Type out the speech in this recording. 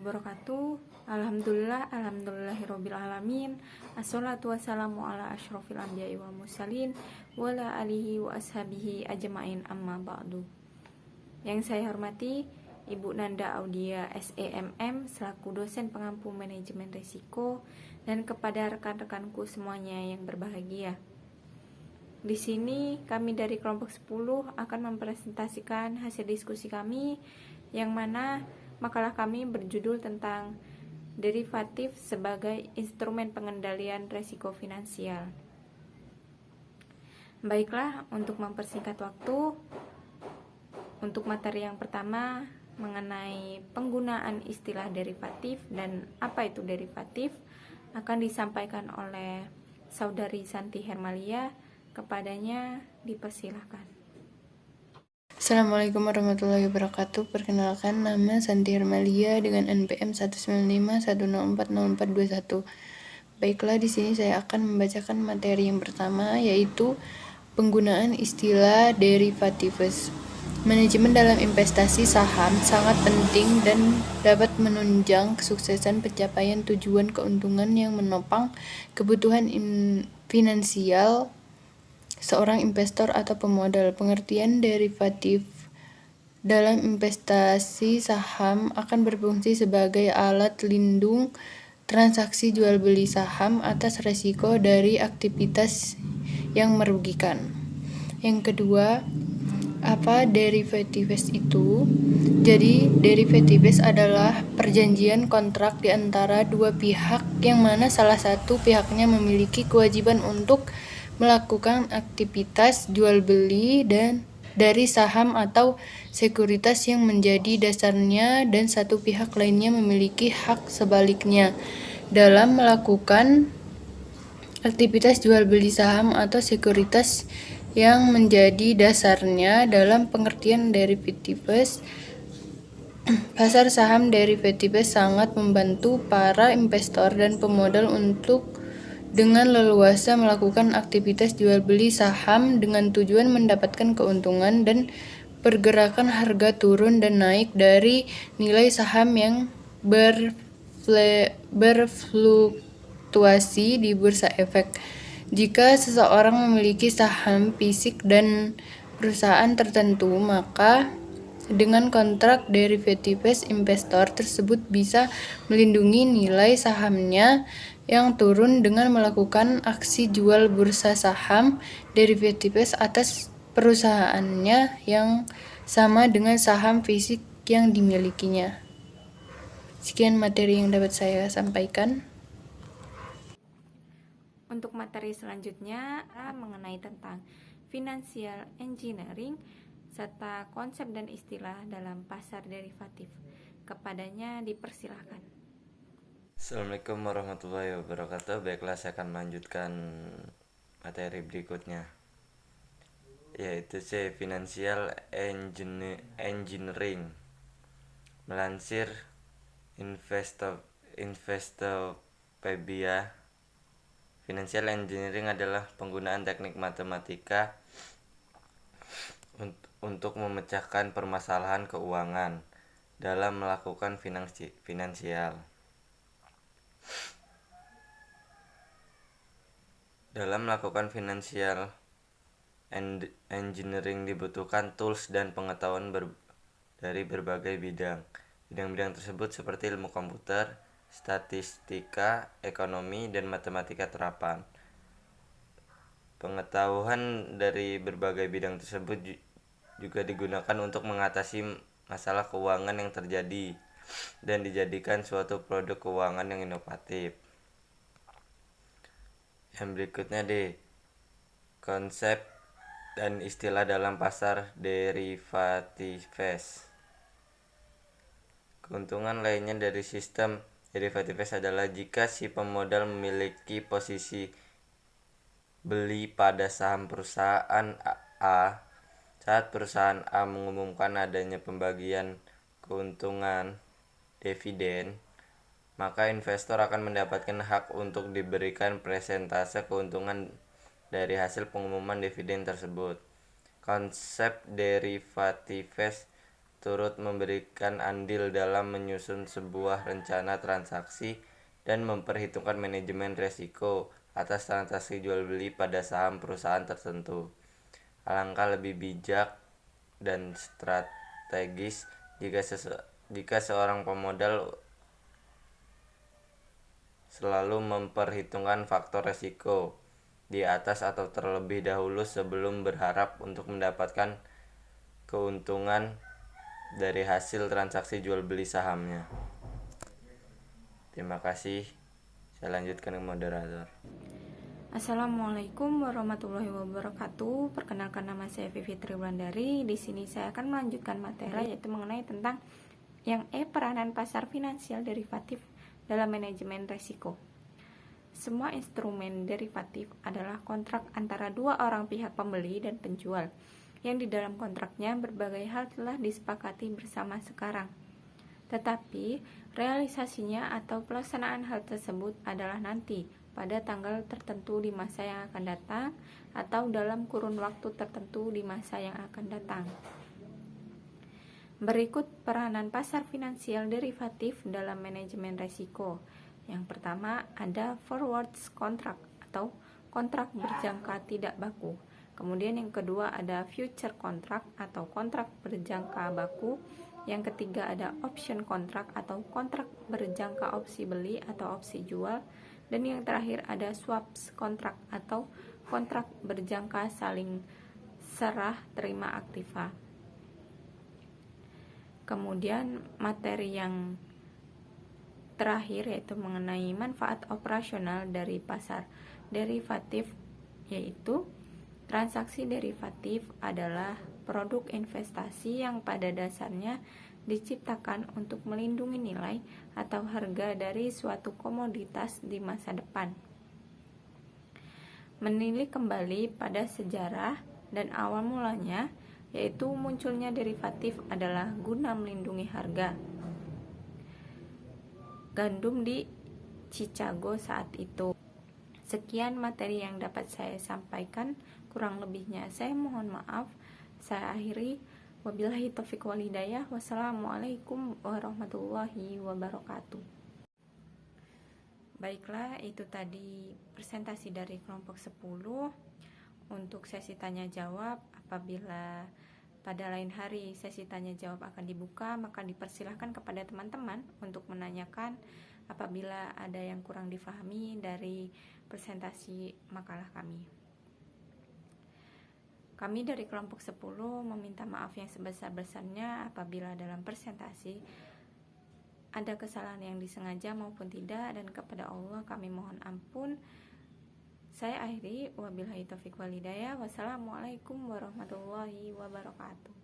wabarakatuh. Alhamdulillahirabbil alamin. Assalatu wassalamu ala asyrofil anbiya'i wal mursalin wa ala alihi wa ashabihi ajmain, amma ba'du. Yang saya hormati Ibu Nanda Audia SEMM selaku dosen pengampu manajemen risiko, dan kepada rekan-rekanku semuanya yang berbahagia. Di sini kami dari kelompok 10 akan mempresentasikan hasil diskusi kami, yang mana makalah kami berjudul tentang derivatif sebagai instrumen pengendalian risiko finansial. Baiklah, untuk mempersingkat waktu, untuk materi yang pertama mengenai penggunaan istilah derivatif dan apa itu derivatif akan disampaikan oleh Saudari Santi Hermalia. Kepadanya dipersilahkan. Assalamualaikum warahmatullahi wabarakatuh. Perkenalkan, nama Santi Hermalia dengan NPM 19510410421. Baiklah, di sini saya akan membacakan materi yang pertama, yaitu penggunaan istilah derivatifes. Manajemen dalam investasi saham sangat penting dan dapat menunjang kesuksesan pencapaian tujuan keuntungan yang menopang kebutuhan finansial seorang investor atau pemodal. Pengertian derivatif dalam investasi saham akan berfungsi sebagai alat lindung transaksi jual beli saham atas risiko dari aktivitas yang merugikan. Yang kedua, apa derivatives itu? Jadi, derivatives adalah perjanjian kontrak di antara dua pihak yang mana salah satu pihaknya memiliki kewajiban untuk melakukan aktivitas jual beli dan dari saham atau sekuritas yang menjadi dasarnya, dan satu pihak lainnya memiliki hak sebaliknya dalam melakukan aktivitas jual beli saham atau sekuritas yang menjadi dasarnya. Dalam pengertian derivatives, pasar saham derivatives sangat membantu para investor dan pemodal untuk dengan leluasa melakukan aktivitas jual beli saham dengan tujuan mendapatkan keuntungan dan pergerakan harga turun dan naik dari nilai saham yang berfluktuasi di bursa efek. Jika seseorang memiliki saham fisik dan perusahaan tertentu, maka dengan kontrak derivatives, investor tersebut bisa melindungi nilai sahamnya yang turun dengan melakukan aksi jual bursa saham derivatives atas perusahaannya yang sama dengan saham fisik yang dimilikinya. Sekian materi yang dapat saya sampaikan. Untuk materi selanjutnya mengenai tentang financial engineering serta konsep dan istilah dalam pasar derivatif. Kepadanya dipersilahkan. Assalamualaikum warahmatullahi wabarakatuh. Baiklah, saya akan melanjutkan materi berikutnya, yaitu financial engineering. Melansir Investopedia, financial engineering adalah penggunaan teknik matematika untuk memecahkan permasalahan keuangan dalam melakukan finansial. Dalam melakukan financial engineering dibutuhkan tools dan pengetahuan dari berbagai bidang. Bidang-bidang tersebut seperti ilmu komputer, statistika, ekonomi, dan matematika terapan. Pengetahuan dari berbagai bidang tersebut juga digunakan untuk mengatasi masalah keuangan yang terjadi dan dijadikan suatu produk keuangan yang inovatif. Yang berikutnya konsep dan istilah dalam pasar derivatives. Keuntungan lainnya dari sistem derivatives adalah jika si pemodal memiliki posisi beli pada saham perusahaan A, saat perusahaan A mengumumkan adanya pembagian keuntungan dividen, maka investor akan mendapatkan hak untuk diberikan persentase keuntungan dari hasil pengumuman dividen tersebut. Konsep derivatives turut memberikan andil dalam menyusun sebuah rencana transaksi dan memperhitungkan manajemen risiko atas transaksi jual beli pada saham perusahaan tertentu. Alangkah lebih bijak dan strategis jika seorang pemodal selalu memperhitungkan faktor risiko di atas atau terlebih dahulu sebelum berharap untuk mendapatkan keuntungan dari hasil transaksi jual beli sahamnya. Terima kasih. Saya lanjutkan ke moderator. Assalamualaikum warahmatullahi wabarakatuh. Perkenalkan, nama saya Vivi Triwulandari. Di sini saya akan melanjutkan materi yaitu mengenai tentang yang peranan pasar finansial derivatif dalam manajemen risiko. Semua instrumen derivatif adalah kontrak antara dua orang pihak pembeli dan penjual, yang di dalam kontraknya berbagai hal telah disepakati bersama sekarang. Tetapi realisasinya atau pelaksanaan hal tersebut adalah nanti pada tanggal tertentu di masa yang akan datang atau dalam kurun waktu tertentu di masa yang akan datang. Berikut peranan pasar finansial derivatif dalam manajemen risiko. Yang pertama ada forwards contract atau kontrak berjangka tidak baku. Kemudian yang kedua ada future contract atau kontrak berjangka baku. Yang ketiga ada option contract atau kontrak berjangka opsi beli atau opsi jual. Dan yang terakhir ada swaps contract atau kontrak berjangka saling serah terima aktiva. Kemudian materi yang terakhir yaitu mengenai manfaat operasional dari pasar derivatif, yaitu transaksi derivatif adalah produk investasi yang pada dasarnya diciptakan untuk melindungi nilai atau harga dari suatu komoditas di masa depan. Menilik kembali pada sejarah dan awal mulanya, yaitu munculnya derivatif adalah guna melindungi harga gandum di Chicago saat itu. Sekian materi yang dapat saya sampaikan, kurang lebihnya saya mohon maaf. Saya akhiri, wabillahi taufiq wal hidayah. Wassalamualaikum warahmatullahi wabarakatuh. Baiklah, itu tadi presentasi dari kelompok 10. Untuk sesi tanya jawab, apabila pada lain hari sesi tanya jawab akan dibuka, maka dipersilahkan kepada teman-teman untuk menanyakan apabila ada yang kurang difahami dari presentasi makalah kami. Kami dari kelompok 10 meminta maaf yang sebesar-besarnya apabila dalam presentasi ada kesalahan yang disengaja maupun tidak, dan kepada Allah kami mohon ampun. Saya akhiri, wabillahi taufiq wal hidayah. Wassalamualaikum warahmatullahi wabarakatuh.